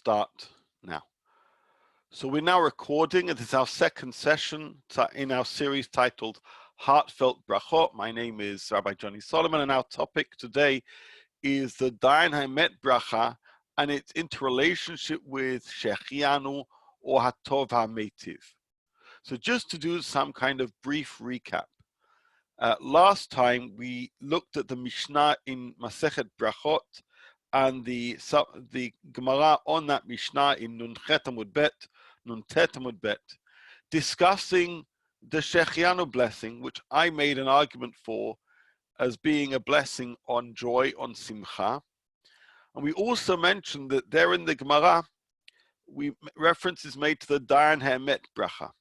start now. So we're now recording. It is our second session in our series titled Herartfelt Brachot. My name is Rabbi Johnny Solomon, and our topic today is the Dayan Haemet Bracha and its interrelationship with Shechianu or Hatov HaMeitiv. So just to do some kind of brief recap. Last time we looked at the Mishnah in Masechet Brachot and the Gemara on that Mishnah in Nun Tet Amud Bet, discussing the Shechianu blessing, which I made an argument for as being a blessing on joy, on Simcha. And we also mentioned that there in the Gemara, reference is made to the Dayan Haemet Bracha.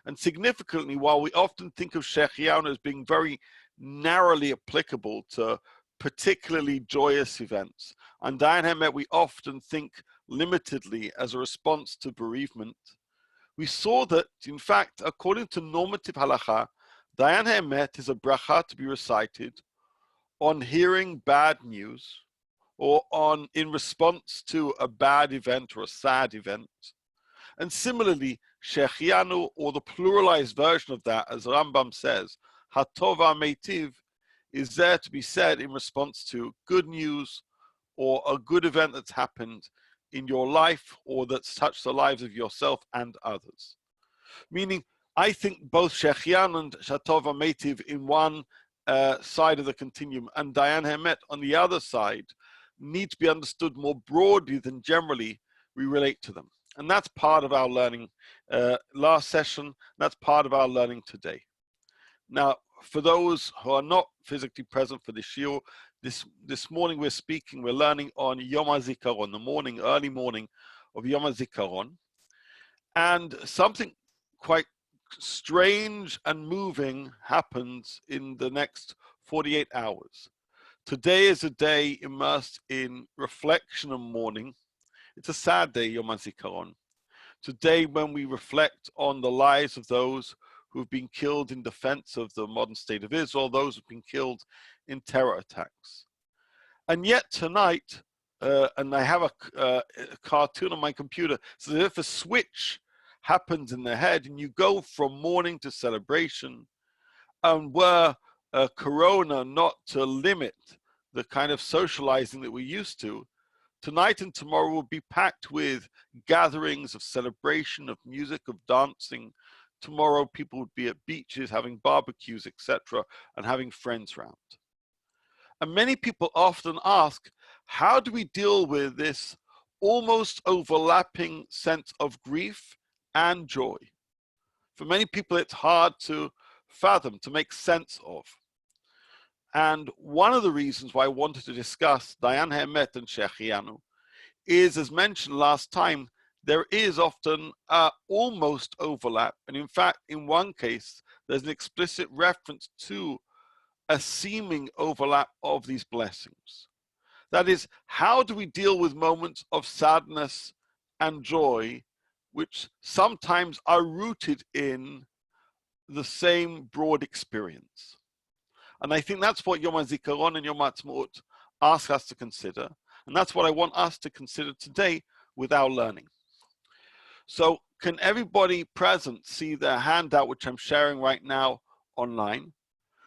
And significantly, while we often think of Shechianu as being very narrowly applicable to particularly joyous events, and Dayan Haemet we often think limitedly as a response to bereavement, we saw that, in fact, according to normative halacha, Dayan Haemet is a bracha to be recited on hearing bad news or in response to a bad event or a sad event. And similarly, Shechianu, or the pluralized version of that, as Rambam says, Hatov HaMeitiv, is there to be said in response to good news or a good event that's happened in your life or that's touched the lives of yourself and others. Meaning, I think both Shechianu and Hatov HaMeitiv in one side of the continuum and Dayan Haemet on the other side need to be understood more broadly than generally we relate to them. And that's part of our learning last session. That's part of our learning today. Now, for those who are not physically present for this shiur, this morning we're learning on Yom HaZikaron, the early morning of Yom HaZikaron. And something quite strange and moving happens in the next 48 hours. Today is a day immersed in reflection and mourning. It's a sad day, Yom HaZikaron. Today, when we reflect on the lives of those who've been killed in defense of the modern state of Israel, those who've been killed in terror attacks. And yet tonight, and I have a cartoon on my computer, so that if a switch happens in the head and you go from mourning to celebration, and were Corona not to limit the kind of socializing that we're used to, tonight and tomorrow will be packed with gatherings of celebration, of music, of dancing. Tomorrow people would be at beaches having barbecues, etc., and having friends round. And many people often ask, how do we deal with this almost overlapping sense of grief and joy? For many people, it's hard to fathom, to make sense of. And one of the reasons why I wanted to discuss Dayan Haemet and Shechianu is, as mentioned last time, there is often almost overlap. And in fact, in one case, there's an explicit reference to a seeming overlap of these blessings. That is, how do we deal with moments of sadness and joy, which sometimes are rooted in the same broad experience? And I think that's what Yom HaZikaron and Yom HaAtzmaut ask us to consider. And that's what I want us to consider today with our learning. So can everybody present see the handout which I'm sharing right now online?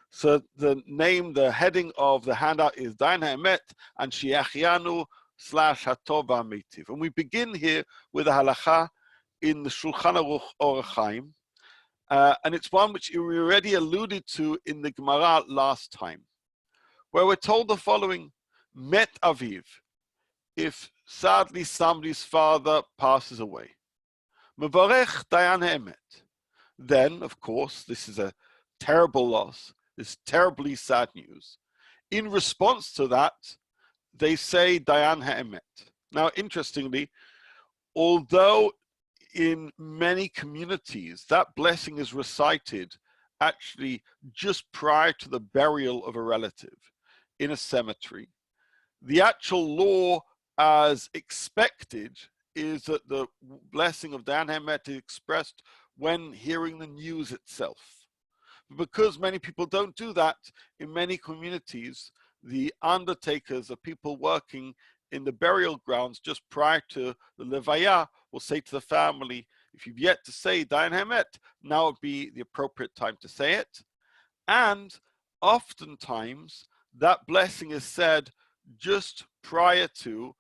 So the heading of the handout is Dayan Haemet and Shechianu / Hatov HaMeitiv. And we begin here with a halacha in the Shulchan Aruch Orach Chaim. And it's one which we already alluded to in the Gemara last time, where we're told the following: Met Aviv, if sadly somebody's father passes away. Mevarech Dayan Haemet. Then, of course, this is a terrible loss, this terribly sad news. In response to that, they say Dayan Haemet. Now, interestingly, although in many communities, that blessing is recited actually just prior to the burial of a relative in a cemetery. The actual law, as expected, is that the blessing of Dayan Haemet is expressed when hearing the news itself. Because many people don't do that, in many communities, the undertakers are people working in the burial grounds just prior to the levaya will say to the family, if you've yet to say Dayan Hamet, now would be the appropriate time to say it. And oftentimes that blessing is said just prior to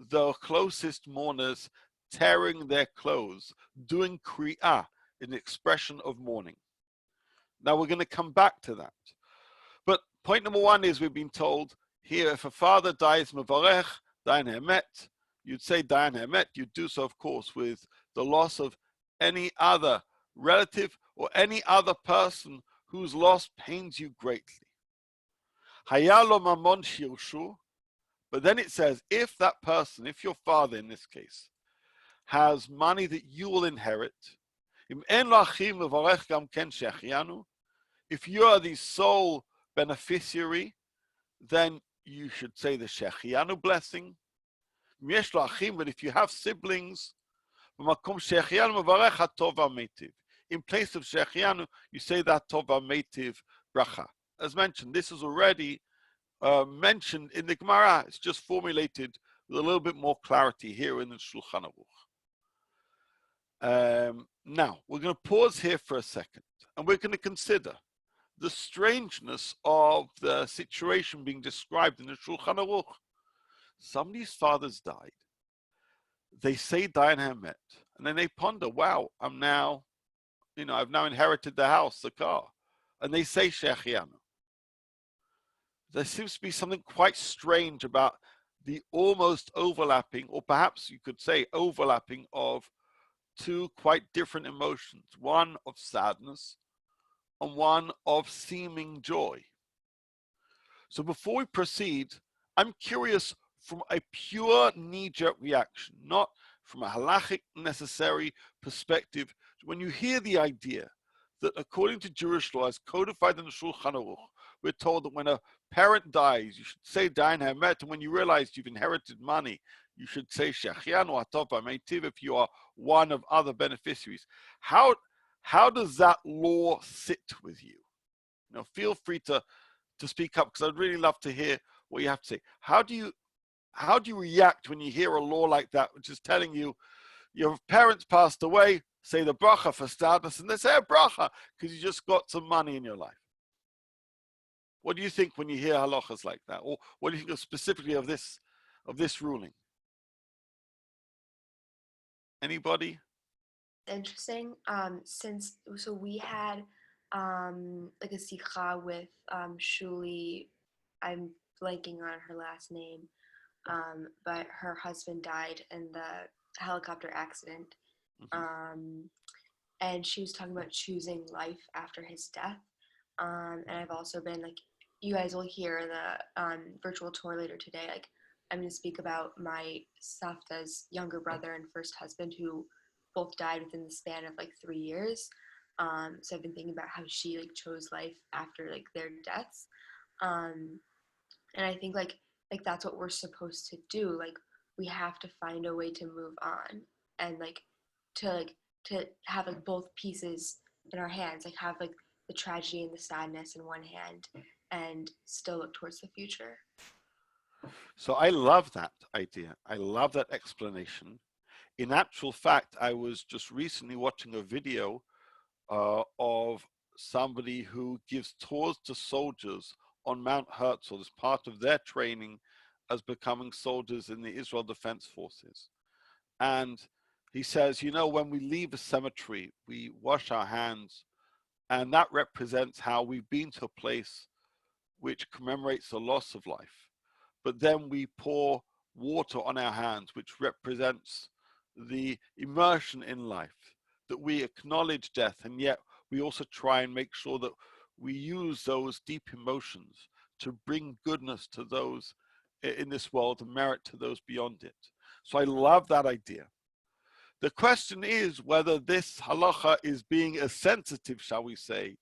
the closest mourners tearing their clothes, doing kri'ah, an expression of mourning. Now we're going to come back to that. But point number one is we've been told here, if a father dies mevarech, dayan hemet, you'd say dayan hemet, you'd do so, of course, with the loss of any other relative or any other person whose loss pains you greatly. Hayalo mamon shirshu, but then it says, if that person, if your father in this case, has money that you will inherit, if you are the sole beneficiary, then you should say the Shechianu blessing. But if you have siblings, in place of Shechianu, you say that Tova Meitiv Bracha. As mentioned, this is already mentioned in the Gemara. It's just formulated with a little bit more clarity here in the Shulchan Aruch. Now, we're going to pause here for a second, and we're going to consider the strangeness of the situation being described in the Shulchan Aruch. Somebody's fathers died. They say Dayan Hamet, and then they ponder, wow, I've now inherited the house, the car. And they say Shechianu. There seems to be something quite strange about the almost overlapping, or perhaps you could say overlapping, of two quite different emotions, one of sadness and one of seeming joy. So before we proceed, I'm curious from a pure knee-jerk reaction, not from a halachic necessary perspective. When you hear the idea that according to Jewish law as codified in the Shulchan Aruch, we're told that when a parent dies, you should say Dayan Hamet, and when you realize you've inherited money, you should say Shechianu Hatov Meitiv if you are one of other beneficiaries. How does that law sit with you? Feel free to speak up, because I'd really love to hear what you have to say. How do you react when you hear a law like that, which is telling you your parents passed away, say the bracha for sadness, and they say a bracha because you just got some money in your life? What do you think when you hear halachas like that? Or what do you think specifically of this ruling? Anybody? Interesting. So we had like a sikha with Shuli. I'm blanking on her last name, but her husband died in the helicopter accident. And she was talking about choosing life after his death. And I've also been like, you guys will hear in the virtual tour later today, like I'm going to speak about my Savta's younger brother and first husband, who both died within the span of like 3 years. So I've been thinking about how she like chose life after like their deaths. And I think like that's what we're supposed to do. Like we have to find a way to move on, and to have like both pieces in our hands, like have like the tragedy and the sadness in one hand and still look towards the future. So I love that idea. I love that explanation. In actual fact, I was just recently watching a video of somebody who gives tours to soldiers on Mount Herzl as part of their training as becoming soldiers in the Israel Defense Forces. And he says, when we leave a cemetery, we wash our hands, and that represents how we've been to a place which commemorates the loss of life. But then we pour water on our hands, which represents the immersion in life, that we acknowledge death, and yet we also try and make sure that we use those deep emotions to bring goodness to those in this world and merit to those beyond it. So I love that idea. The question is whether this halacha is being as sensitive, shall we say,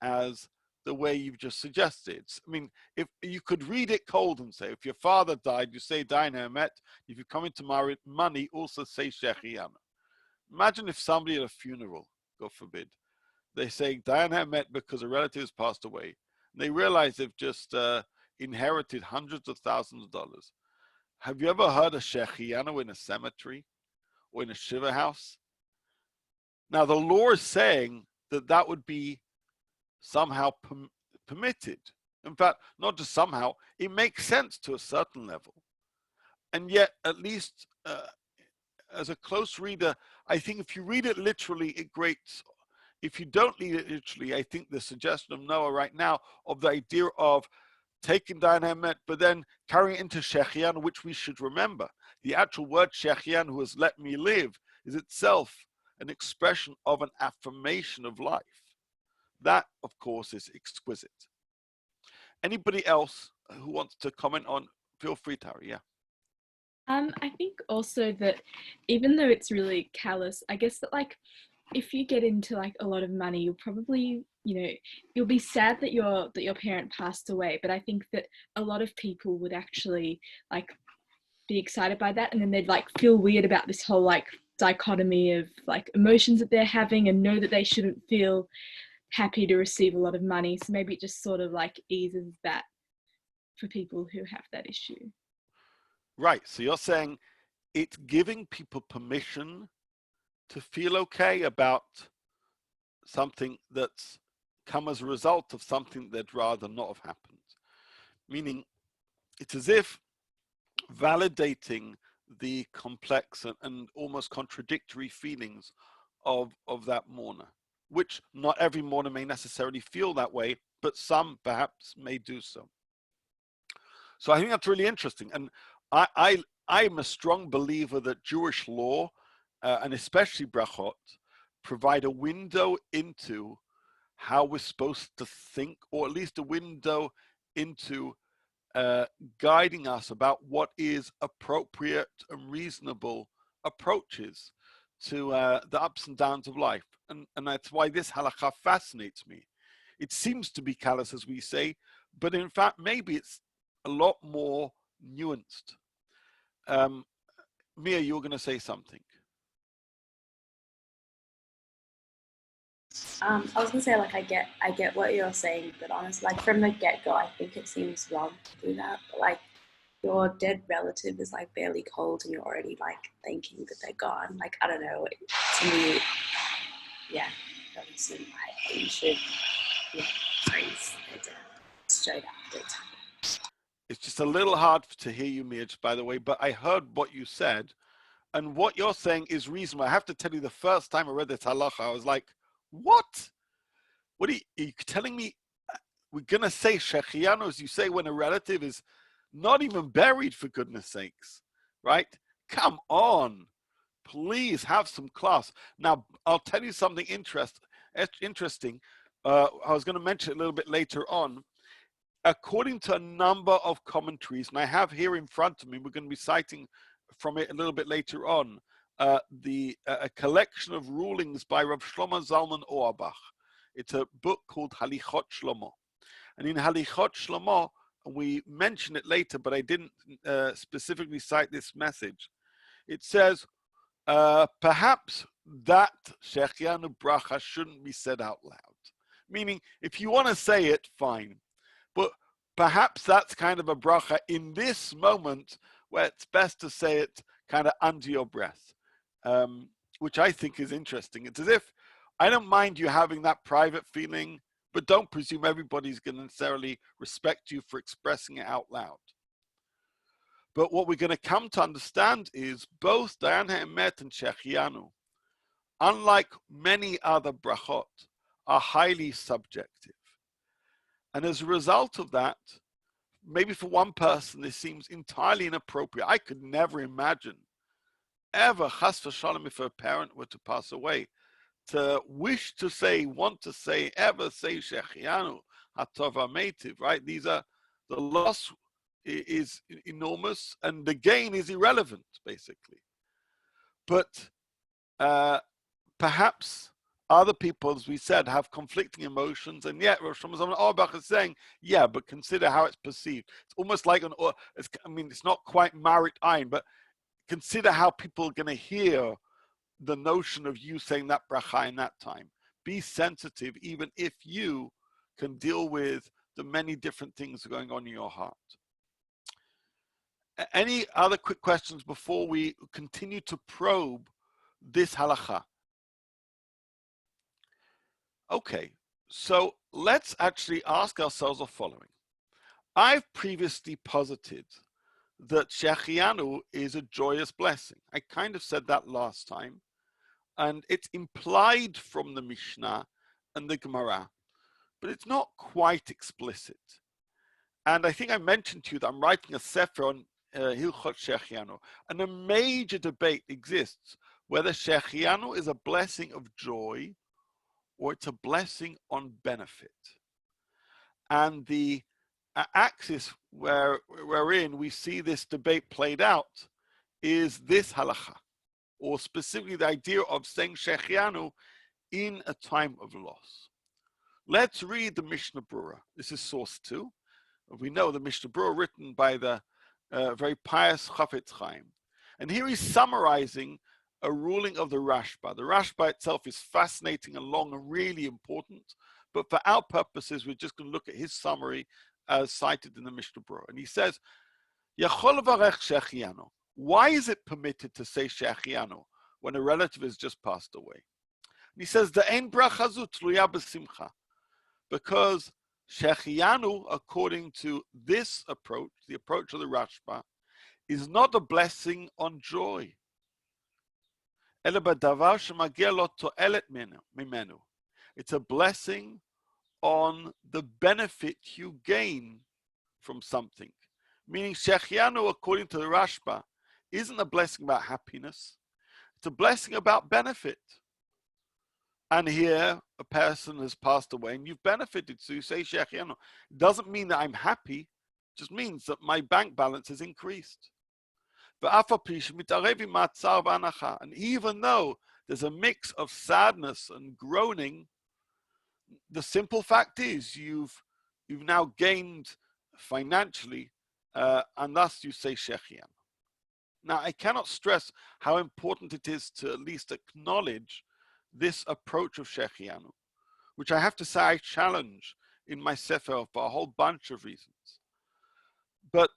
as the way you've just suggested. I mean, if you could read it cold and say, if your father died, you say Dayan Hamet. If you come into money, also say Shechianu. Imagine if somebody at a funeral, God forbid, they say Dayan Hamet because a relative has passed away. And they realize they've just inherited hundreds of thousands of dollars. Have you ever heard a shechianu in a cemetery or in a shiva house? Now, the law is saying that that would be somehow permitted. In fact, not just somehow, it makes sense to a certain level. And yet, at least as a close reader, I think if you read it literally, it grates. If you don't read it literally, I think the suggestion of Noah right now of the idea of taking down Hemet, but then carrying it into Shechianu, which we should remember. The actual word Shechianu, who has let me live, is itself an expression of an affirmation of life. That, of course, is exquisite. Anybody else who wants to comment on, feel free, Tari, yeah. I think also that even though it's really callous, I guess that like if you get into like a lot of money, you'll probably, you'll be sad that your parent passed away. But I think that a lot of people would actually like be excited by that, and then they'd like feel weird about this whole like dichotomy of like emotions that they're having and know that they shouldn't feel happy to receive a lot of money. So maybe it just sort of like eases that for people who have that issue. Right, so you're saying it's giving people permission to feel okay about something that's come as a result of something they'd rather not have happened. Meaning, it's as if validating the complex and almost contradictory feelings of that mourner, which not every mourner may necessarily feel that way, but some perhaps may do so. So I think that's really interesting. And I'm a strong believer that Jewish law, and especially Brachot, provide a window into how we're supposed to think, or at least a window into guiding us about what is appropriate and reasonable approaches to the ups and downs of life. And that's why this halakha fascinates me. It seems to be callous, as we say, but in fact, maybe it's a lot more nuanced. Mia, you were going to say something. I was gonna say, like, I get what you're saying, but honestly, like from the get-go, I think it seems wrong to do that. But like, your dead relative is like barely cold, and you're already like thinking that they're gone. Like, I don't know. To me, yeah, doesn't seem right. You should, praise their death straight after time. It's just a little hard to hear you, Mia, by the way, but I heard what you said, and what you're saying is reasonable. I have to tell you, the first time I read this halacha, I was like, what? What are you telling me? We're going to say shechianu, as you say, when a relative is not even buried, for goodness sakes, right? Come on. Please have some class. Now, I'll tell you something interesting. I was going to mention it a little bit later on. According to a number of commentaries, and I have here in front of me, we're going to be citing from it a little bit later on, a collection of rulings by Rav Shlomo Zalman Auerbach. It's a book called Halichot Shlomo. And in Halichot Shlomo, we mention it later, but I didn't specifically cite this message. It says, perhaps that Shechianu Bracha shouldn't be said out loud. Meaning, if you want to say it, fine. But perhaps that's kind of a bracha in this moment where it's best to say it kind of under your breath, which I think is interesting. It's as if, I don't mind you having that private feeling, but don't presume everybody's going to necessarily respect you for expressing it out loud. But what we're going to come to understand is both Dayan Ha'emet and Shechianu, unlike many other brachot, are highly subjective. And as a result of that, maybe for one person, this seems entirely inappropriate. I could never imagine ever, chas v'shalom, if a parent were to pass away, to wish to say, want to say, ever say Shechianu, Hatov HaMeitiv, right? The loss is enormous and the gain is irrelevant, basically. But perhaps other people, as we said, have conflicting emotions, and yet Rosh Hashanah Auerbach is saying, yeah, but consider how it's perceived. It's almost like it's not quite Marit Ein, but consider how people are going to hear the notion of you saying that bracha in that time. Be sensitive, even if you can deal with the many different things going on in your heart. Any other quick questions before we continue to probe this halacha? Okay, so let's actually ask ourselves the following. I've previously posited that Shechianu is a joyous blessing. I kind of said that last time, and it's implied from the Mishnah and the Gemara, but it's not quite explicit. And I think I mentioned to you that I'm writing a sefer on Hilchot Shechianu, and a major debate exists whether Shechianu is a blessing of joy or it's a blessing on benefit. And the axis wherein we see this debate played out is this halacha, or specifically the idea of saying Shechianu in a time of loss. Let's read the Mishnah Brura. This is source 2. We know the Mishnah Brura written by the very pious Chafetz Chaim. And here he's summarizing a ruling of the Rashba. The Rashba itself is fascinating and long and really important, but for our purposes, we're just going to look at his summary as cited in the Mishnah Brura. And he says, Yachol varech shechianu. Why is it permitted to say shechianu when a relative has just passed away? And he says, the ein bracha zu tluya b'simcha. Because shechianu, according to this approach, the approach of the Rashba, is not a blessing on joy. It's a blessing on the benefit you gain from something. Meaning Shechianu, according to the Rashba, isn't a blessing about happiness. It's a blessing about benefit. And here, a person has passed away and you've benefited, so you say Shechianu. It doesn't mean that I'm happy, it just means that my bank balance has increased. And even though there's a mix of sadness and groaning, the simple fact is you've now gained financially, and thus you say Shechianu. Now, I cannot stress how important it is to at least acknowledge this approach of Shechianu, which I have to say I challenge in my sefer for a whole bunch of reasons. But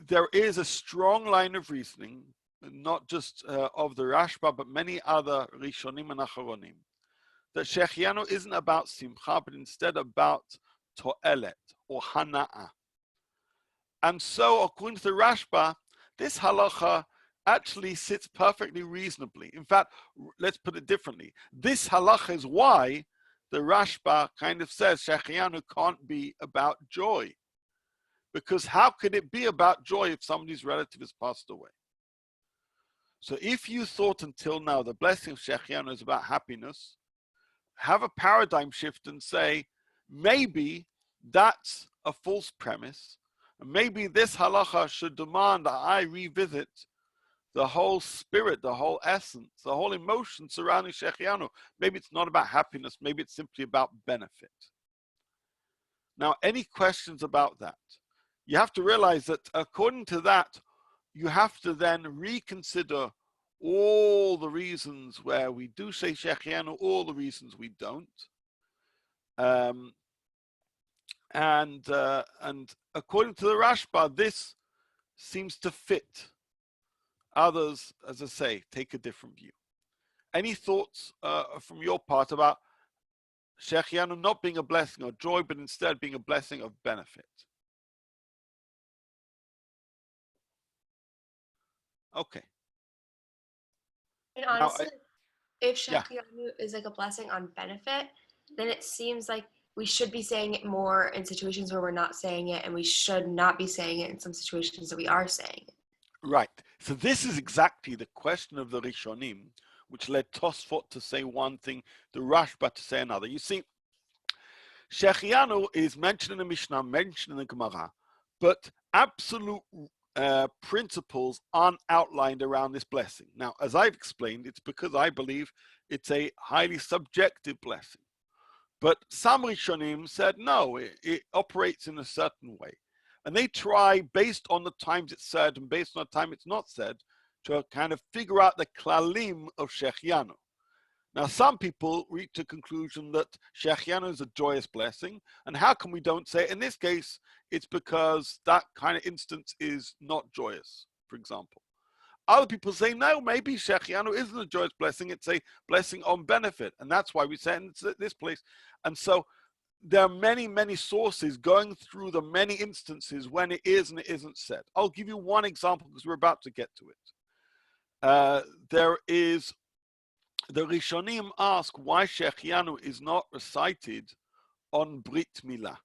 there is a strong line of reasoning, not just of the Rashba, but many other Rishonim and Acharonim, that Shechianu isn't about Simcha, but instead about To'elet, or Hana'a. And so, according to the Rashba, this halacha actually sits perfectly reasonably. In fact, let's put it differently. This halacha is why the Rashba kind of says Shechianu can't be about joy. Because how could it be about joy if somebody's relative has passed away? So if you thought until now the blessing of Shechianu is about happiness, have a paradigm shift and say, maybe that's a false premise. And maybe this halacha should demand that I revisit the whole spirit, the whole essence, the whole emotion surrounding Shechianu. Maybe it's not about happiness, maybe it's simply about benefit. Now, any questions about that? You have to realize that according to that, you have to then reconsider all the reasons where we do say Shechianu, all the reasons we don't. And according to the Rashba, this seems to fit. Others, as I say, take a different view. Any thoughts from your part about Shechianu not being a blessing of joy, but instead being a blessing of benefit? Okay. And honestly, if Shechianu is like a blessing on benefit, then it seems like we should be saying it more in situations where we're not saying it, and we should not be saying it in some situations that we are saying it. Right. So this is exactly the question of the Rishonim, which led Tosfot to say one thing, the Rashba to say another. You see, Shechianu is mentioned in the Mishnah, mentioned in the Gemara, but absolute principles aren't outlined around this blessing. Now, as I've explained, it's because I believe it's a highly subjective blessing. But some Rishonim said, no, it operates in a certain way. And they try, based on the times it's said and based on the time it's not said, to kind of figure out the klalim of Shechianu. Now, some people reach a conclusion that Shechianu is a joyous blessing, and how come we don't say it? In this case, it's because that kind of instance is not joyous, for example. Other people say, no, maybe Shechianu isn't a joyous blessing, it's a blessing on benefit, and that's why we say it in this place. And so there are many, many sources going through the many instances when it is and it isn't said. I'll give you one example because we're about to get to it. There is, the Rishonim ask why Shechianu is not recited on Brit Milah.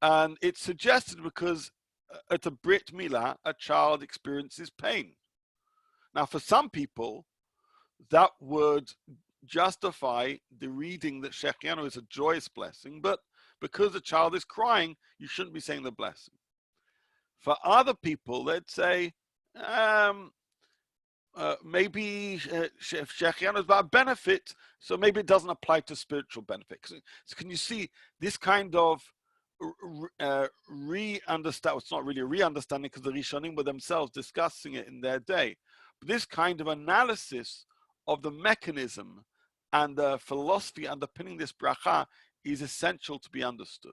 And it's suggested because at a Brit Milah, a child experiences pain. Now, for some people, that would justify the reading that Shechianu is a joyous blessing, but because the child is crying, you shouldn't be saying the blessing. For other people, they'd say, maybe Shechianu is about benefit, so maybe it doesn't apply to spiritual benefit. So can you see this kind of re-understand? It's not really a re-understanding because the Rishonim were themselves discussing it in their day. But this kind of analysis of the mechanism and the philosophy underpinning this bracha is essential to be understood.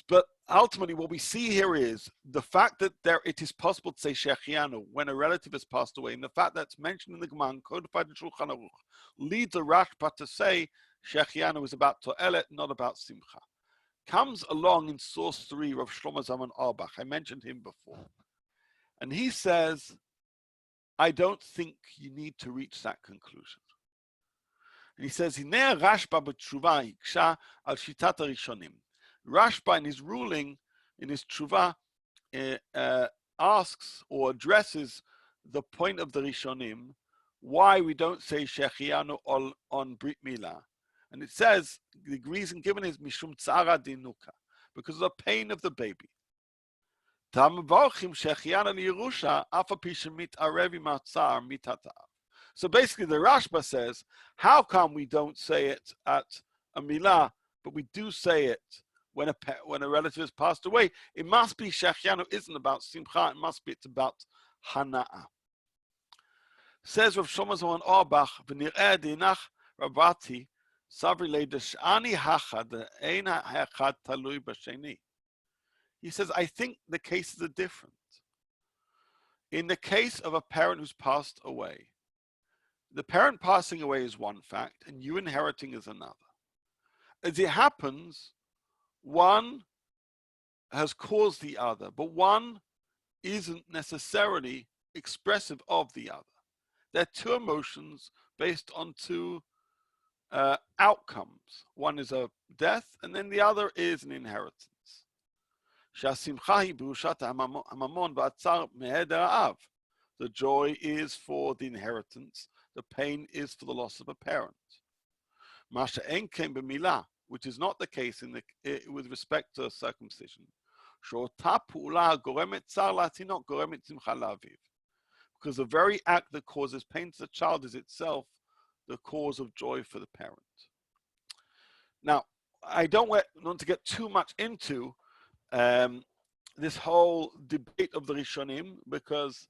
But ultimately, what we see here is the fact that it is possible to say Shechianu when a relative has passed away, and the fact that it's mentioned in the Gemara, codified in Shulchan Aruch, leads the Rashba to say Shechianu is about To'elet, not about Simcha. Comes along in source 3 of Shlomo Zalman Auerbach. I mentioned him before. And he says, I don't think you need to reach that conclusion. And he says, Hinei Rashba b'tshuva hiksha al shitat harishonim. Rashba, in his ruling, in his tshuva, asks or addresses the point of the Rishonim, why we don't say Shechianu on Brit Milah. And it says, the reason given is Mishum Tzara Dinuka, because of the pain of the baby. So basically the Rashba says, how come we don't say it at a Milah, but we do say it when a relative has passed away? It must be Shechianu isn't about Simcha, it must be it's about Hana'a. Says Rav Shlomo Zalman Auerbach, V'nir'eh dinach Rabati, Savri le'desh'ani hachad, ein ha'echad talui b'sheni. He says, I think the cases are different. In the case of a parent who's passed away, the parent passing away is one fact, and you inheriting is another. As it happens, one has caused the other, but one isn't necessarily expressive of the other. They're two emotions based on two outcomes. One is a death, and then the other is an inheritance. The joy is for the inheritance, the pain is for the loss of a parent. Which is not the case with respect to circumcision. Because the very act that causes pain to the child is itself the cause of joy for the parent. Now, I don't want to get too much into this whole debate of the Rishonim, because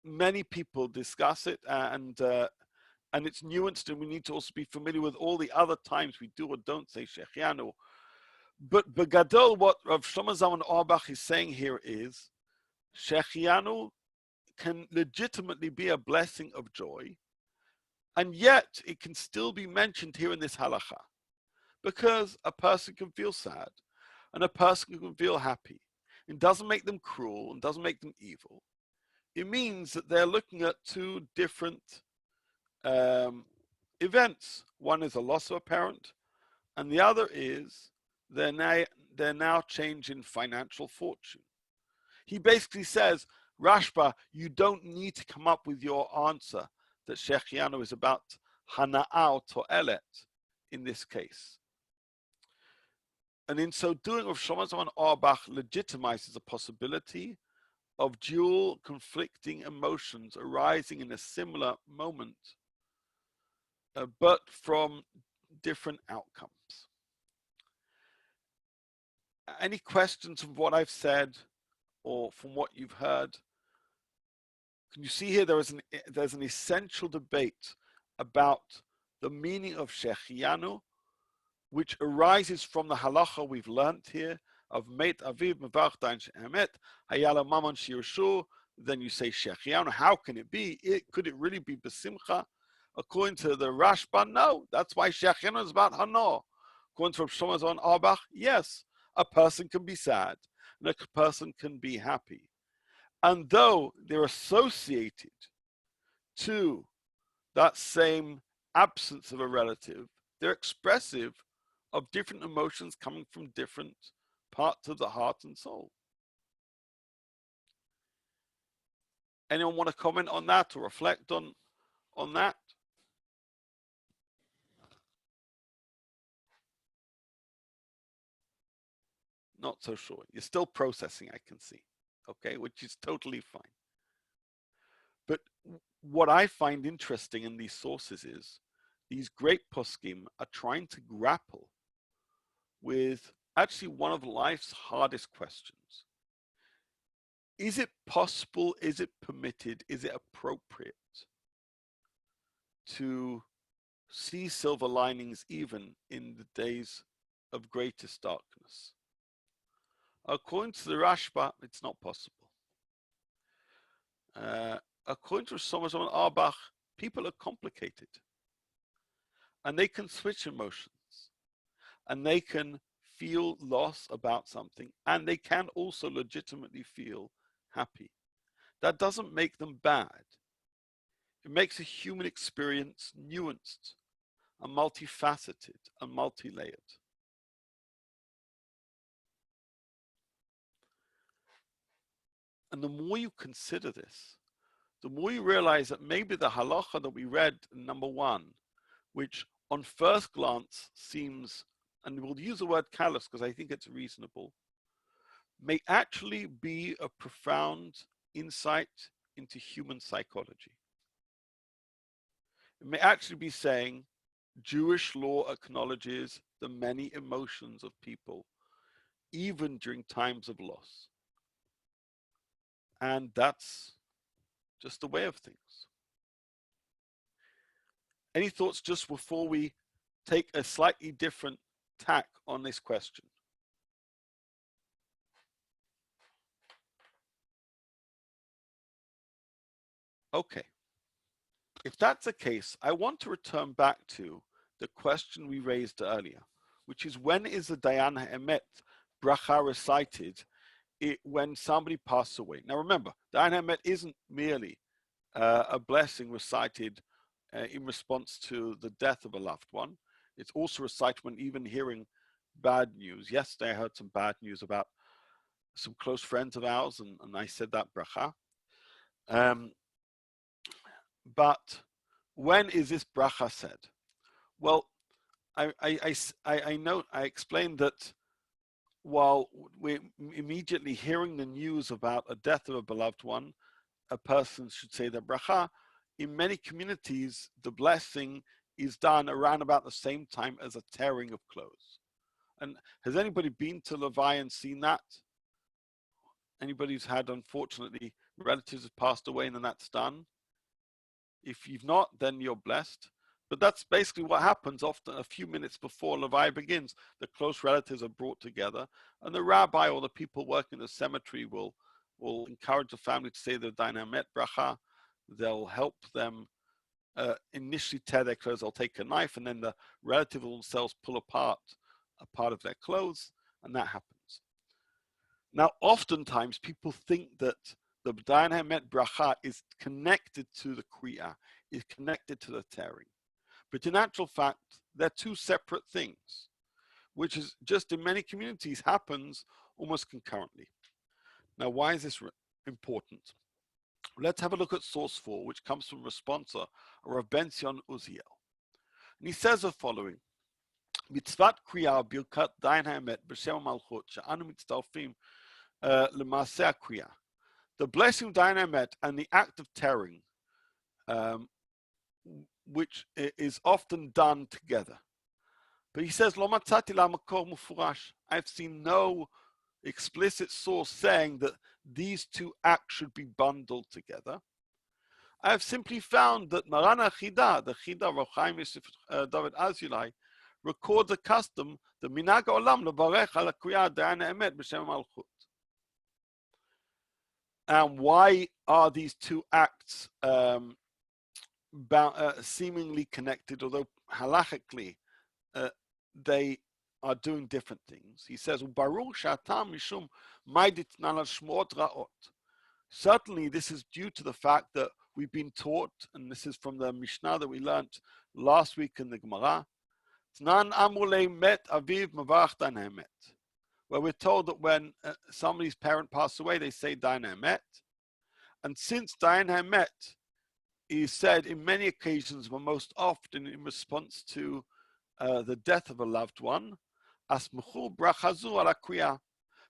many people discuss it, and it's nuanced, and we need to also be familiar with all the other times we do or don't say Shechianu. But Begadol, what Rav Shlomo Zalman Auerbach is saying here is, Shechianu can legitimately be a blessing of joy, and yet it can still be mentioned here in this halacha, because a person can feel sad, and a person can feel happy. It doesn't make them cruel, and doesn't make them evil. It means that they're looking at two different events. One is a loss of a parent, and the other is they're now changing financial fortune. He basically says, Rashba, you don't need to come up with your answer that Shechianu is about Hana'ah or To'elet in this case. And in so doing, Rav Shlomo Zalman Auerbach legitimizes the possibility of dual conflicting emotions arising in a similar moment, but from different outcomes. Any questions from what I've said or from what you've heard Can you see here there's an essential debate about the meaning of Shechianu, which arises from the halacha we've learnt here of Meit Aviv Mevarch Dain She'emet, Hayala Maman Shirshu, then you say Shechianu. How can it be? Could it really be Besimcha? According to the Rashba, no. That's why Shechianu is about Hanor. According to Shlomo Zalman Auerbach, yes, a person can be sad and a person can be happy. And though they're associated to that same absence of a relative, they're expressive of different emotions coming from different parts of the heart and soul. Anyone want to comment on that or reflect on that? Not so sure. You're still processing, I can see. Okay, which is totally fine. But what I find interesting in these sources is these great poskim are trying to grapple with actually one of life's hardest questions. Is it possible, is it permitted, is it appropriate to see silver linings even in the days of greatest darkness? According to the Rashba, it's not possible. According to Shlomo Zalman Auerbach, people are complicated. And they can switch emotions. And they can feel loss about something. And they can also legitimately feel happy. That doesn't make them bad. It makes a human experience nuanced and multifaceted and multi-layered. And the more you consider this, the more you realize that maybe the halacha that we read in number 1, which on first glance seems, and we'll use the word callous because I think it's reasonable, may actually be a profound insight into human psychology. It may actually be saying Jewish law acknowledges the many emotions of people, even during times of loss. And that's just the way of things. Any thoughts just before we take a slightly different tack on this question? Okay. If that's the case, I want to return back to the question we raised earlier, which is when is the Dayan Ha'emet bracha recited when somebody passes away? Now remember, Dayan Ha'emet isn't merely a blessing recited in response to the death of a loved one. It's also recited when even hearing bad news. Yesterday I heard some bad news about some close friends of ours, and I said that bracha. But when is this bracha said? Well, I know I explained that while we're immediately hearing the news about a death of a beloved one, a person should say the bracha. In many communities, the blessing is done around about the same time as a tearing of clothes. And has anybody been to Levi and seen that? Anybody who's had, unfortunately, relatives have passed away and then that's done? If you've not, then you're blessed. But that's basically what happens often a few minutes before Levi begins. The close relatives are brought together and the rabbi or the people working in the cemetery will encourage the family to say the Dayan Ha'emet bracha. They'll help them initially tear their clothes. They'll take a knife and then the relatives themselves pull apart a part of their clothes, and that happens. Now, oftentimes people think that the Dayan Ha'emet bracha is connected to the kriya, is connected to the tearing. But in actual fact, they're two separate things, which is just in many communities happens almost concurrently. Now, why is this important? Let's have a look at source 4, which comes from responsor Rav Ben-Zion Uziel. And he says the following: Mitzvat kriya birkat Dayan Ha'emet b'shem malchut she'anu mitztarfim l'maaseh kriya. The blessing of Dayan Ha'emet and the act of tearing, which is often done together. But he says, Lo matzati la makor mufurash. I've seen no explicit source saying that these two acts should be bundled together. I have simply found that Maran HaChida, the Chida Rav Chaim Yosef David Azulai, records a custom, the Minag Olam Levarech Al HaKriya Dayan Emet B'Shem Malchut. And why are these two acts seemingly connected, although halachically they are doing different things? He says, certainly this is due to the fact that we've been taught, and this is from the Mishnah that we learned last week in the Gemara, where we're told that when somebody's parent passed away, they say Dayan Emet. And since Dayan Emet is said in many occasions, but most often in response to the death of a loved one,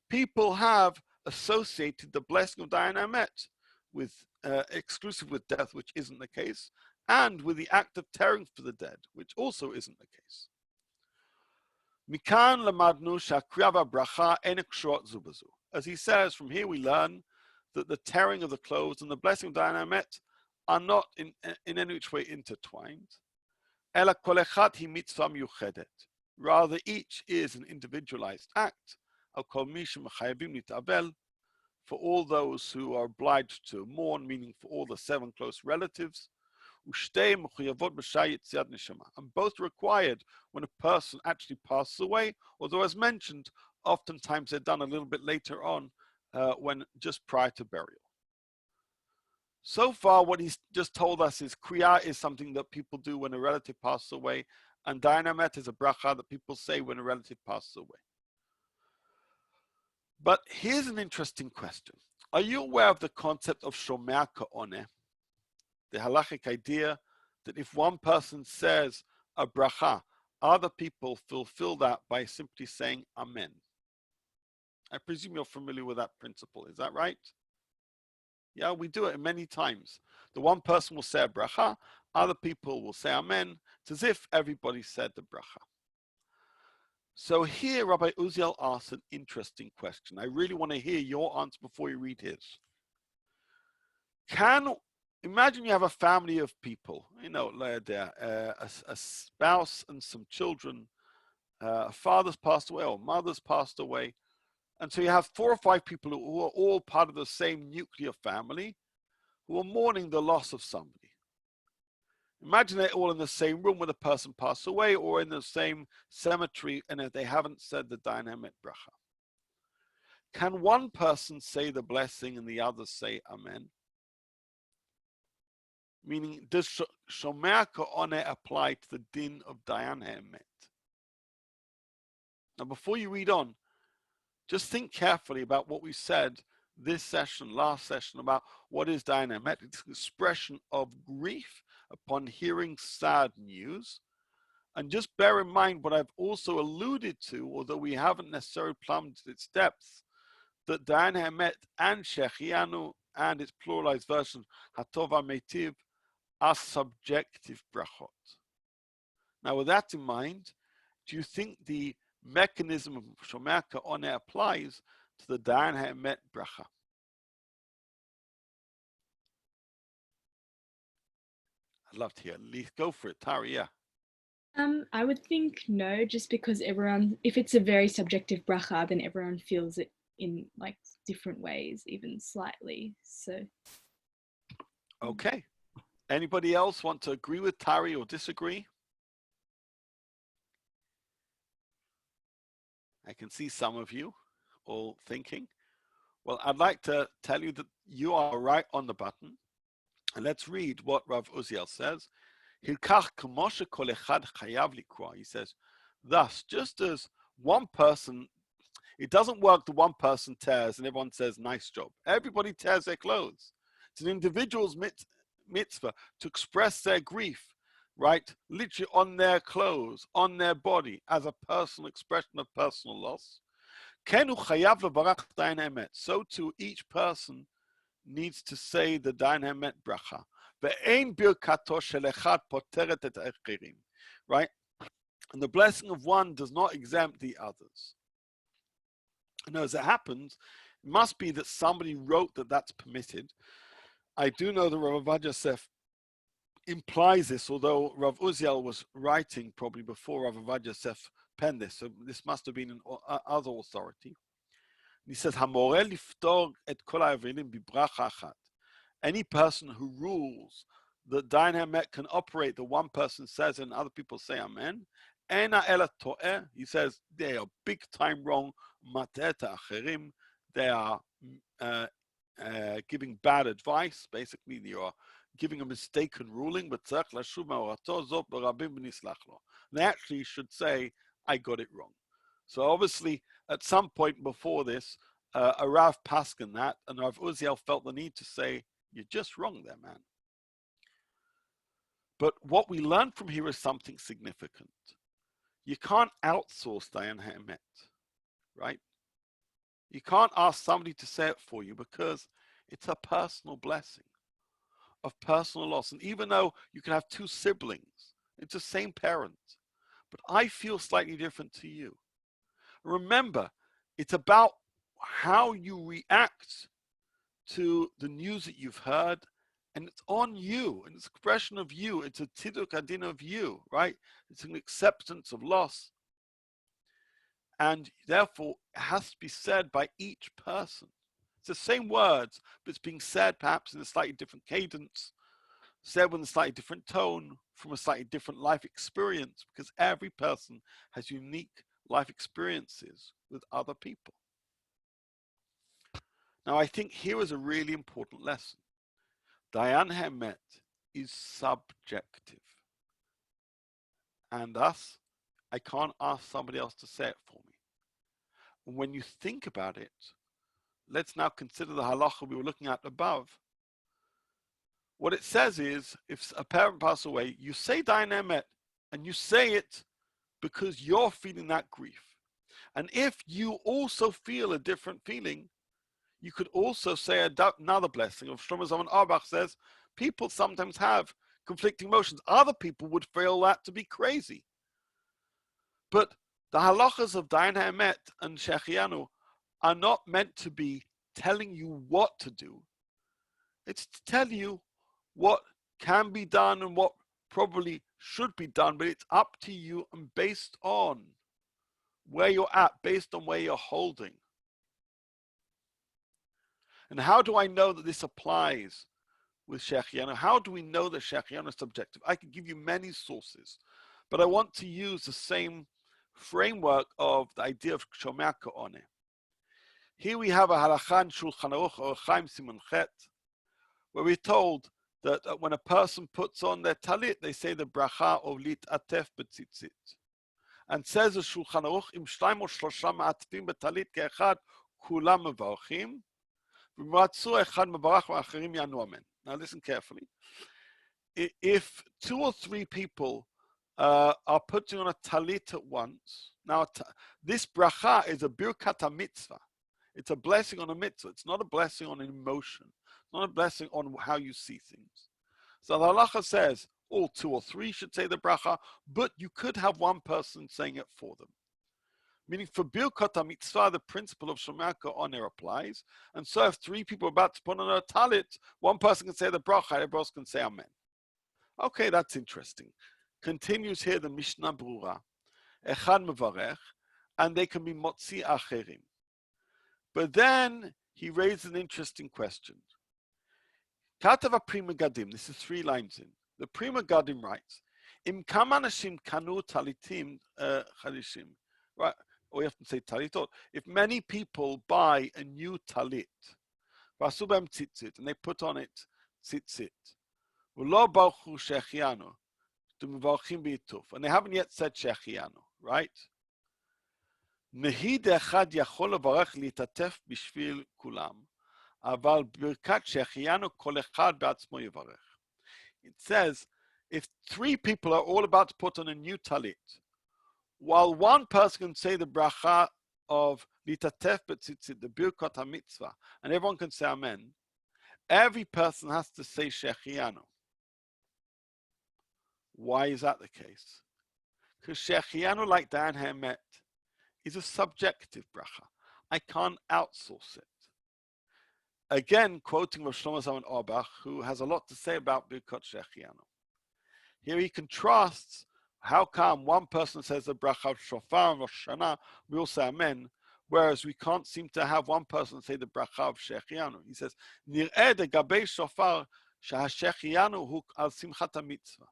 people have associated the blessing of Dayan Emet with exclusive with death, which isn't the case, and with the act of tearing for the dead, which also isn't the case. As he says, from here we learn that the tearing of the clothes and the blessing of Dayan Emet are not in any which way intertwined. Rather, each is an individualized act. For all those who are obliged to mourn, meaning for all the 7 close relatives, and both required when a person actually passes away, although as mentioned, oftentimes they're done a little bit later on, when just prior to burial. So far, what he's just told us is Kriya is something that people do when a relative passes away, and Dayan Emet is a bracha that people say when a relative passes away. But here's an interesting question. Are you aware of the concept of Shomer Ka'oneh? The halachic idea that if one person says a bracha, other people fulfill that by simply saying Amen. I presume you're familiar with that principle. Is that right? Yeah, we do it many times. The one person will say a bracha, other people will say Amen. It's as if everybody said the bracha. So here, Rabbi Uziel asks an interesting question. I really want to hear your answer before you read his. Imagine you have a family of people, a spouse and some children, a father's passed away or mother's passed away. And so you have 4 or 5 people who are all part of the same nuclear family who are mourning the loss of somebody. Imagine they're all in the same room when the person passed away or in the same cemetery and if they haven't said the Dayan Emet bracha. Can one person say the blessing and the other say Amen? Meaning, does Shomer Ka'oneh apply to the din of Dayan Emet? Now, before you read on, just think carefully about what we said this session, last session, about what is Dayan Emet. It's an expression of grief upon hearing sad news. And just bear in mind what I've also alluded to, although we haven't necessarily plumbed its depths, that Dayan Emet and Shechianu and its pluralized version, Hatov HaMeitiv, are subjective brachot. Now, with that in mind, do you think the mechanism of Shomer Ka'oneh applies to the Dayan Emet bracha? I'd love to hear. At least go for it, Tari. Yeah. I would think no, just because if it's a very subjective bracha, then everyone feels it in like different ways, even slightly. So. Okay. Anybody else want to agree with Tari or disagree? I can see some of you all thinking. Well, I'd like to tell you that you are right on the button. And let's read what Rav Uziel says. He says, thus, just as one person, it doesn't work that one person tears and everyone says, nice job. Everybody tears their clothes. It's an individual's mitzvah to express their grief, right? Literally on their clothes, on their body, as a personal expression of personal loss. So too, each person needs to say the Dayan Emet bracha. Right? And the blessing of one does not exempt the others. And as it happens, it must be that somebody wrote that that's permitted. I do know that Rav Avad Yosef implies this, although Rav Uziel was writing probably before Rav Avad Yosef penned this, so this must have been an other authority. He says, "Hamoreh liftor et kol ha'avilim bibracha achat." Any person who rules that Dayan Hamet can operate, the one person says and other people say Amen. Ena ela to'eh. He says they are big time wrong. Mateh acherim. They are giving bad advice. Basically, they are giving a mistaken ruling. But they actually should say, I got it wrong. So obviously, at some point before this, a Rav Paskin that, and Rav Uziel felt the need to say, you're just wrong there, man. But what we learn from here is something significant. You can't outsource Dayan Ha'emet, right? You can't ask somebody to say it for you because it's a personal blessing of personal loss. And even though you can have two siblings, it's the same parent, but I feel slightly different to you. Remember, it's about how you react to the news that you've heard, and it's on you, and it's an expression of you. It's a tiduk adin of you, right? It's an acceptance of loss. And therefore, it has to be said by each person. It's the same words, but it's being said perhaps in a slightly different cadence, said with a slightly different tone, from a slightly different life experience, because every person has unique life experiences with other people. Now, I think here is a really important lesson. Dayan Hamet is subjective. And thus, I can't ask somebody else to say it for me. And when you think about it, let's now consider the halacha we were looking at above. What it says is, if a parent passes away, you say Dayan Hamet, and you say it because you're feeling that grief. And if you also feel a different feeling, you could also say another blessing. Of Shlomo Zalman Auerbach says, people sometimes have conflicting emotions. Other people would feel that to be crazy. But the halachas of Dayan Hamet and Shechianu are not meant to be telling you what to do. It's to tell you what can be done and what probably should be done, but it's up to you and based on where you're at, based on where you're holding. And how do I know that this applies with Shechianu? How do we know that Shechianu is subjective? I can give you many sources, but I want to use the same framework of the idea of Shomea Ka'oneh. Here we have a halacha in Shulchan Aruch or Chaim Siman Chet, where we're told that when a person puts on their talit, they say the bracha of lit atef betzitzit. And says the Shulchan Aruch, im shleim o shlosha ma'atfim betalit ke'echad, kulam mevarchim, v'matzu echad mevarach v'acherim yanu amen. Now listen carefully. If two or three people are putting on a talit at once, now this bracha is a birkat mitzvah. It's a blessing on a mitzvah. It's not a blessing on an emotion. It's not a blessing on how you see things. So the halacha says all two or three should say the bracha, but you could have one person saying it for them. Meaning for birkat mitzvah, the principle of Shomea Ka'oneh applies. And so if three people are about to put on a talit, one person can say the bracha, everybody else can say amen. Okay, that's interesting. Continues here the Mishnah Brura. Echad mevarech, and they can be motzi acherim. But then he raised an interesting question. Katav Prima Gadim, this is 3 lines in. The Prima Gadim writes, Im kama anashim kanu talitim chadishim, right? Or you have to say talitot. If many people buy a new talit, vasubem tzitzit, and they put on it tzitzit, v'lo baruchu shechianu, and they haven't yet said shechianu, right? Nehid echad yachol levarech litatef bishvil kulam, aval birkat shechianu kol echad be'atzmo yivarech. It says, if 3 people are all about to put on a new talit, while one person can say the bracha of litatef betzitzit, the birkat hamitzvah, and everyone can say amen, every person has to say shechianu. Why is that the case? Because shechianu, like Dayan Hamet, is a subjective bracha. I can't outsource it. Again, quoting Rav Shlomo Zalman Auerbach, who has a lot to say about Birkot Shechianu. Here he contrasts how come one person says the bracha of shofar and Rosh Hashanah, we all say amen, whereas we can't seem to have one person say the bracha of Shechianu. He says, Nir'eh de gabei shofar shehashechianu hu al simchat mitzvah.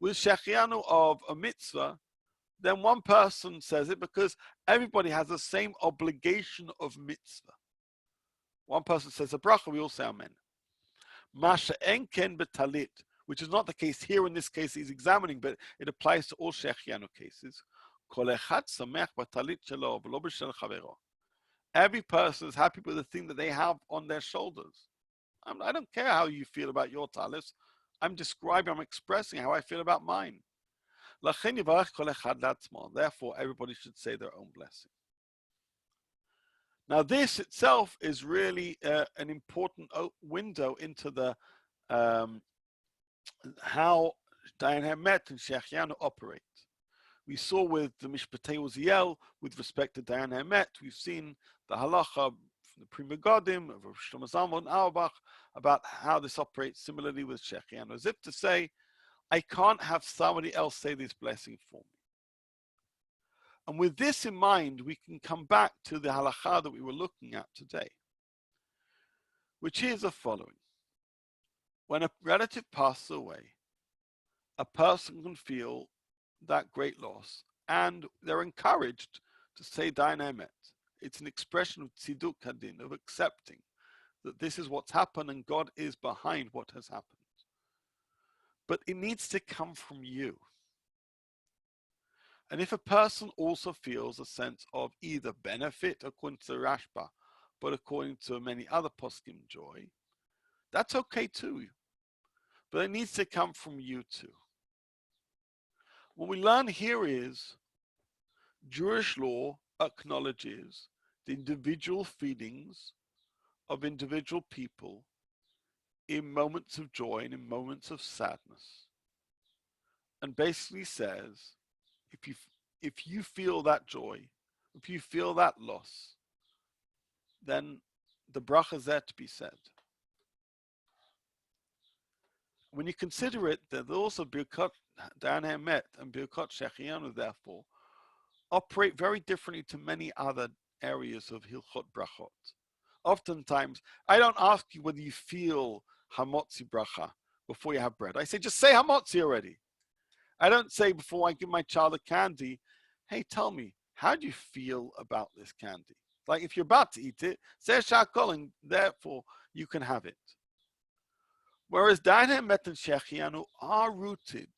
With Shechianu of a mitzvah, then one person says it because everybody has the same obligation of mitzvah. One person says a bracha, we all say amen. Masha enken betalit, which is not the case here in this case he's examining, but it applies to all Shechianu cases. Kol echad sameach betalit shelo v'lo b'shel chavero. Every person is happy with the thing that they have on their shoulders. I don't care how you feel about your talis. I'm expressing how I feel about mine. Therefore, everybody should say their own blessing. Now, this itself is really an important window into the how Dayan Hamet and Shechianu operate. We saw with the Mishpatei Uziel, with respect to Dayan Hamet, we've seen the halacha from the Prima Godim of Shlomo Zalman Auerbach about how this operates similarly with Shechianu, as if to say, I can't have somebody else say this blessing for me. And with this in mind, we can come back to the halacha that we were looking at today, which is the following. When a relative passes away, a person can feel that great loss, and they're encouraged to say Dayan Hamet. It's an expression of tziduk hadin, of accepting that this is what's happened and God is behind what has happened. But it needs to come from you. And if a person also feels a sense of either benefit, according to Rashba, but according to many other poskim, joy, that's okay too. But it needs to come from you too. What we learn here is Jewish law acknowledges the individual feelings of individual people in moments of joy and in moments of sadness, and basically says, if you feel that joy, if you feel that loss, then the bracha is there to be said. When you consider it, that also Birkot Dayan Hamet and Birkot Shechianu, therefore, operate very differently to many other areas of Hilchot Brachot. Oftentimes, I don't ask you whether you feel Hamotzi bracha before you have bread. I say, just say Hamotzi already. I don't say before I give my child a candy, hey, tell me, how do you feel about this candy? Like if you're about to eat it, say Shakol, and therefore you can have it. Whereas Dayan Hamet and Shechianu are rooted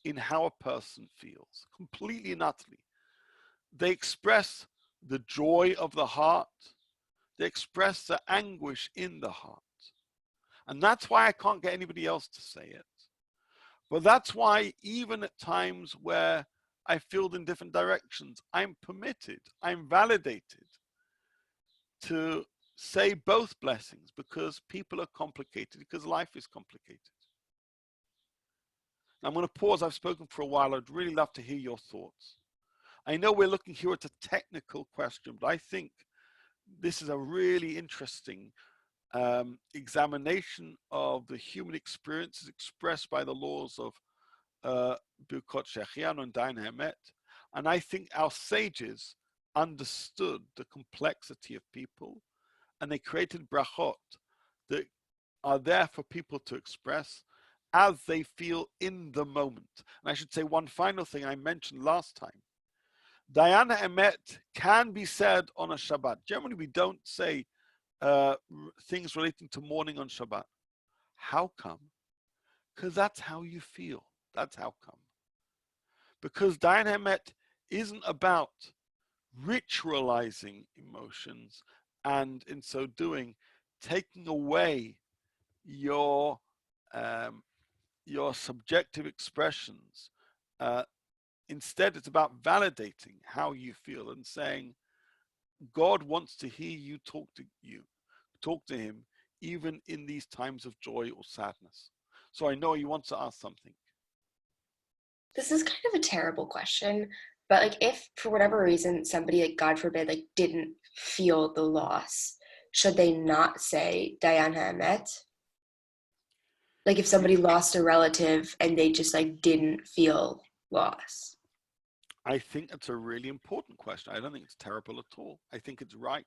in how a person feels, completely and utterly. They express the joy of the heart. They express the anguish in the heart. And that's why I can't get anybody else to say it. But that's why even at times where I feel in different directions, I'm permitted, I'm validated to say both blessings, because people are complicated, because life is complicated. I'm going to pause. I've spoken for a while. I'd really love to hear your thoughts. I know we're looking here at a technical question, but I think this is a really interesting examination of the human experiences expressed by the laws of Birkot Shechianu and Dayan Hamet. And I think our sages understood the complexity of people, and they created brachot that are there for people to express as they feel in the moment. And I should say one final thing I mentioned last time. Dayan Hamet can be said on a Shabbat. Generally, we don't say things relating to mourning on Shabbat. How come? Because that's how you feel. That's how come. Because Dayan Hamet isn't about ritualizing emotions and in so doing, taking away your subjective expressions. Instead, it's about validating how you feel and saying, God wants to hear you, talk to him, even in these times of joy or sadness. So I know you want to ask something. This is kind of a terrible question, but like if for whatever reason somebody, like God forbid, like didn't feel the loss, should they not say Dayan Ha'emet? Like if somebody lost a relative and they just like didn't feel loss. I think that's a really important question. I don't think it's terrible at all. I think it's right.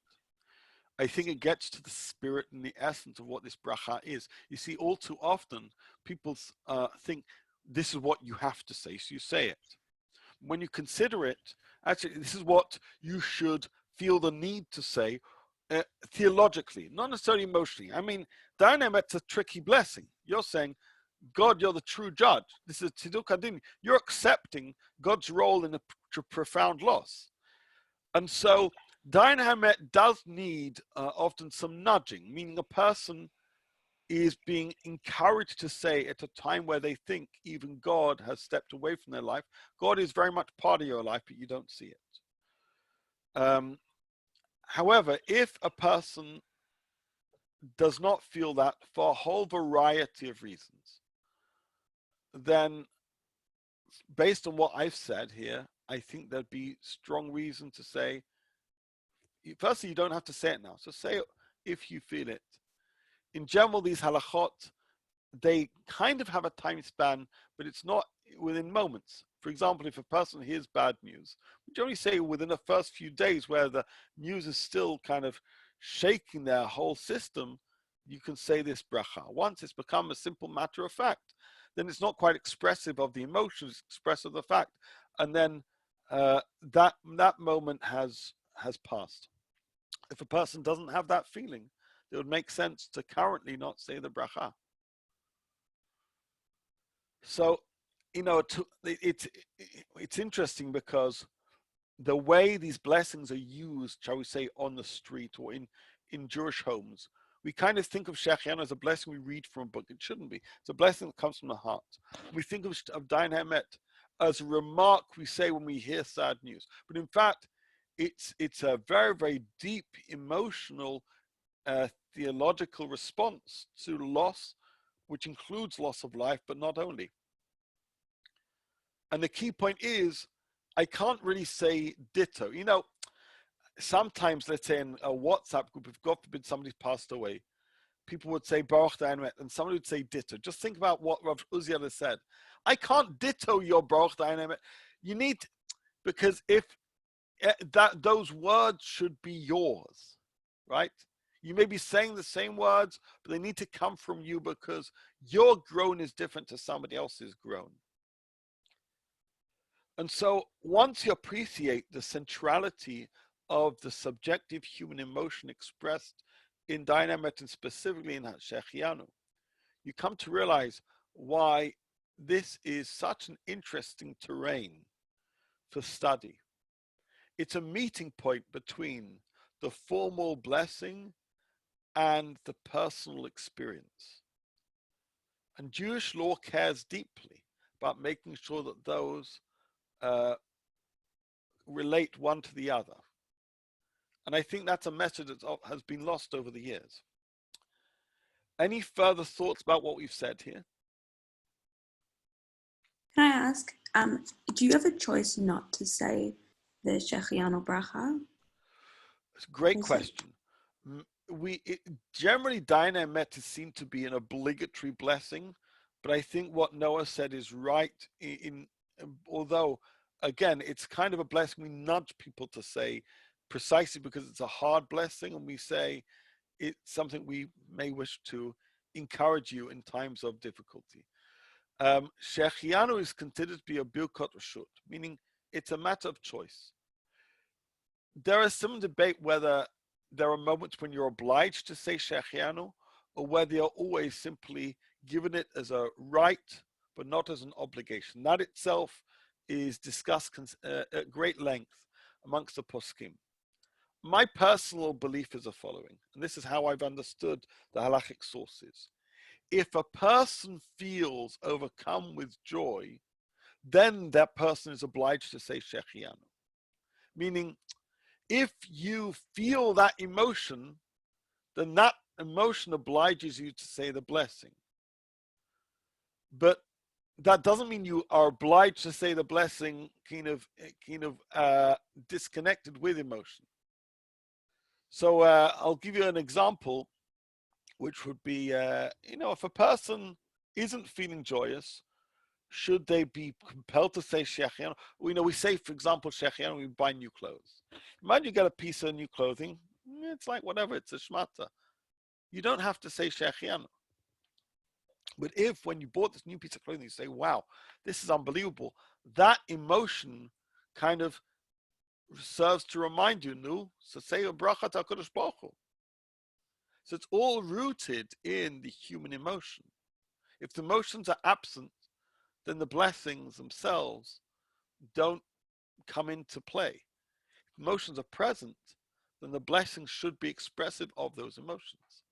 I think it gets to the spirit and the essence of what this bracha is. You see, all too often, people think this is what you have to say, so you say it. When you consider it, actually, this is what you should feel the need to say theologically, not necessarily emotionally. I mean, Dayan Ha'emet's a tricky blessing. You're saying, God, you're the true judge. This is Tziduk Hadin. You're accepting God's role in a profound loss. And so Dayan Ha'emet does need often some nudging, meaning a person is being encouraged to say at a time where they think even God has stepped away from their life. God is very much part of your life, but you don't see it. However, if a person does not feel that for a whole variety of reasons, then based on what I've said here, I think there'd be strong reason to say, firstly, you don't have to say it now. So say it if you feel it. In general, these halachot, they kind of have a time span, but it's not within moments. For example, if a person hears bad news, we generally say within the first few days where the news is still kind of shaking their whole system, you can say this bracha. Once it's become a simple matter of fact, then it's not quite expressive of the emotions, it's expressive of the fact. And then that moment has passed. If a person doesn't have that feeling, it would make sense to currently not say the bracha. So, you know, it's interesting because the way these blessings are used, shall we say, on the street or in Jewish homes, we kind of think of Shechianu as a blessing we read from a book. It shouldn't be. It's a blessing that comes from the heart. We think of Dayan Ha'emet as a remark we say when we hear sad news. But in fact, it's a very, very deep emotional theological response to loss, which includes loss of life, but not only. And the key point is, I can't really say ditto. You know, sometimes, let's say in a WhatsApp group, if God forbid somebody's passed away, people would say Baruch Dayan Ha'emet, and somebody would say ditto. Just think about what Rav Uziel has said. I can't ditto your Baruch Dayan Ha'emet. You need, because if those words should be yours, right? You may be saying the same words, but they need to come from you because your groan is different to somebody else's groan. And so once you appreciate the centrality of the subjective human emotion expressed in Dayan Ha'emet and specifically in Shechianu, you come to realize why this is such an interesting terrain for study. It's a meeting point between the formal blessing and the personal experience. And Jewish law cares deeply about making sure that those relate one to the other. And I think that's a message that has been lost over the years. Any further thoughts about what we've said here? Can I ask, do you have a choice not to say the Shechianu bracha? It's a great question. Generally, Dayan Ha'emet is seen to be an obligatory blessing, but I think what Noah said is right. Although, again, it's kind of a blessing we nudge people to say, precisely because it's a hard blessing, and we say it's something we may wish to encourage you in times of difficulty. Shechianu is considered to be a Birkot Reshut, meaning it's a matter of choice. There is some debate whether there are moments when you're obliged to say Shechianu, or whether you're always simply given it as a right, but not as an obligation. That itself is discussed at great length amongst the poskim. My personal belief is the following, and this is how I've understood the halachic sources. If a person feels overcome with joy, then that person is obliged to say Shechianu. Meaning, if you feel that emotion, then that emotion obliges you to say the blessing. But that doesn't mean you are obliged to say the blessing kind of disconnected with emotion. So I'll give you an example, which would be, if a person isn't feeling joyous, should they be compelled to say Shechianu? We say, for example, Shechianu, we buy new clothes. Imagine you get a piece of new clothing, it's like whatever, it's a shmata. You don't have to say Shechianu. But if when you bought this new piece of clothing, you say, wow, this is unbelievable, that emotion kind of serves to remind you, no, so say a Brachot HaKadosh Baruch Hu. So it's all rooted in the human emotion. If the emotions are absent, then the blessings themselves don't come into play. If emotions are present, then the blessings should be expressive of those emotions.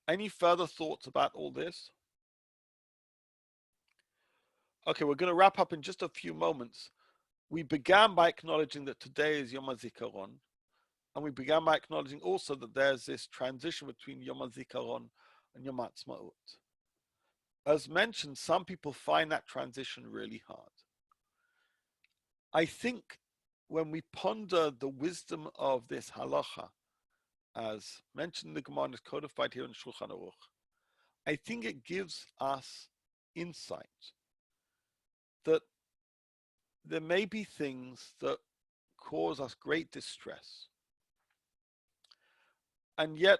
Any further thoughts about all this? Okay, we're going to wrap up in just a few moments. We began by acknowledging that today is Yom HaZikaron, and we began by acknowledging also that there's this transition between Yom HaZikaron and Yom HaAtzmaut. As mentioned, some people find that transition really hard. I think when we ponder the wisdom of this halacha, as mentioned in the Gemara and is codified here in Shulchan Aruch, I think it gives us insight that there may be things that cause us great distress. And yet,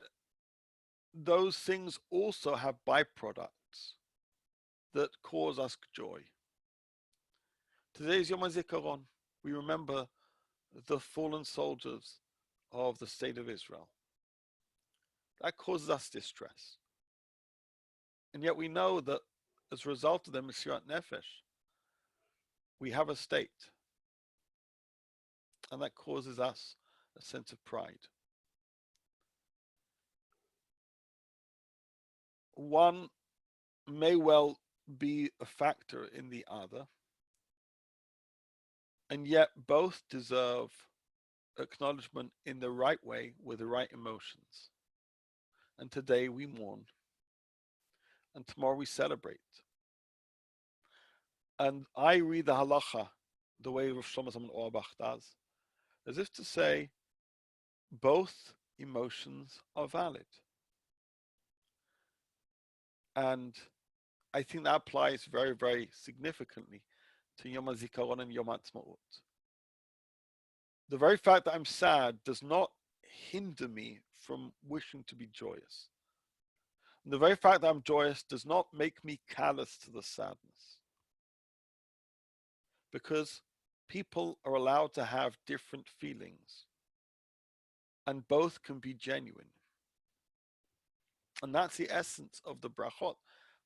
those things also have byproducts that cause us joy. Today is Yom HaZikaron. We remember the fallen soldiers of the state of Israel. That causes us distress. And yet we know that as a result of their Mesirat Nefesh, we have a state. And that causes us a sense of pride. One may well be a factor in the other, and yet both deserve acknowledgement in the right way with the right emotions. And today we mourn, and tomorrow we celebrate. And I read the halacha the way Rav Shlomo Zalman Auerbach does, as if to say both emotions are valid. And I think that applies very, very significantly to Yom HaZikaron and Yom HaAtzmaut. The very fact that I'm sad does not hinder me from wishing to be joyous. And the very fact that I'm joyous does not make me callous to the sadness. Because people are allowed to have different feelings, and both can be genuine. And that's the essence of the Brachot.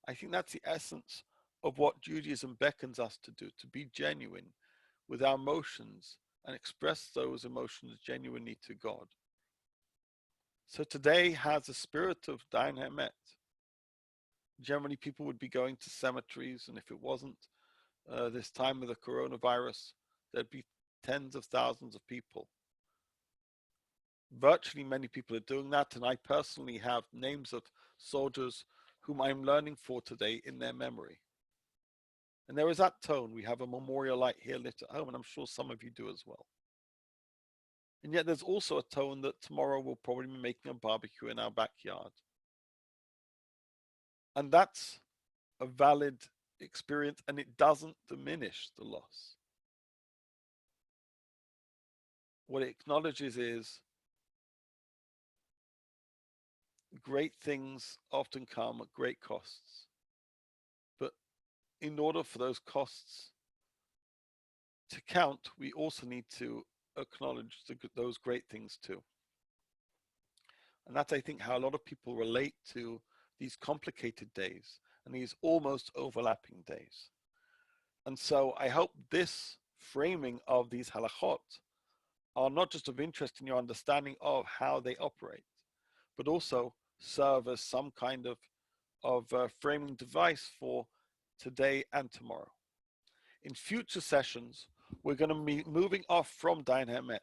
I think that's the essence of what Judaism beckons us to do, to be genuine with our emotions and express those emotions genuinely to God. So today has a spirit of Dain Hamet. Generally, people would be going to cemeteries, and if it wasn't this time of the coronavirus, there'd be tens of thousands of people. Virtually many people are doing that, and I personally have names of soldiers whom I'm learning for today in their memory. And there is that tone. We have a memorial light here lit at home, and I'm sure some of you do as well. And yet there's also a tone that tomorrow we'll probably be making a barbecue in our backyard. And that's a valid experience, and it doesn't diminish the loss. What it acknowledges is great things often come at great costs. But in order for those costs to count, we also need to acknowledge those great things too. And that's, I think, how a lot of people relate to these complicated days and these almost overlapping days. And so I hope this framing of these halachot are not just of interest in your understanding of how they operate, but also serve as some kind of framing device for today and tomorrow. In future sessions, we're going to be moving off from Dain Hamet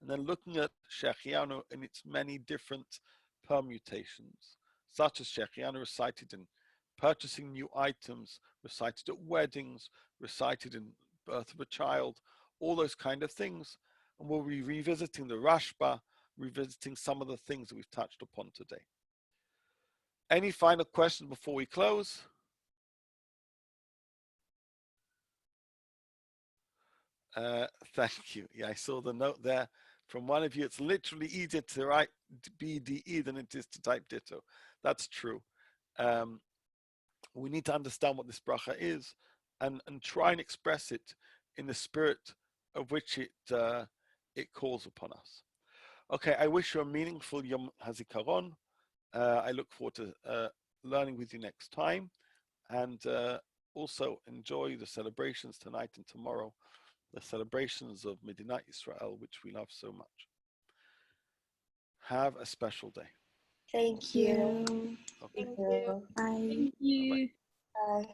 and then looking at Shechianu in its many different permutations, such as Shechianu recited in purchasing new items, recited at weddings, recited in birth of a child, all those kind of things. and we'll be revisiting the Rashba, revisiting some of the things that we've touched upon today. Any final questions before we close? Thank you. Yeah, I saw the note there from one of you. It's literally easier to write BDE than it is to type ditto. That's true. We need to understand what this bracha is and try and express it in the spirit of which it calls upon us. Okay, I wish you a meaningful Yom HaZikaron. I look forward to learning with you next time, and also enjoy the celebrations tonight and tomorrow, the celebrations of Medinat Israel, which we love so much. Have a special day. Thank you. Okay. Thank you. Bye. Thank you. Bye-bye. Bye.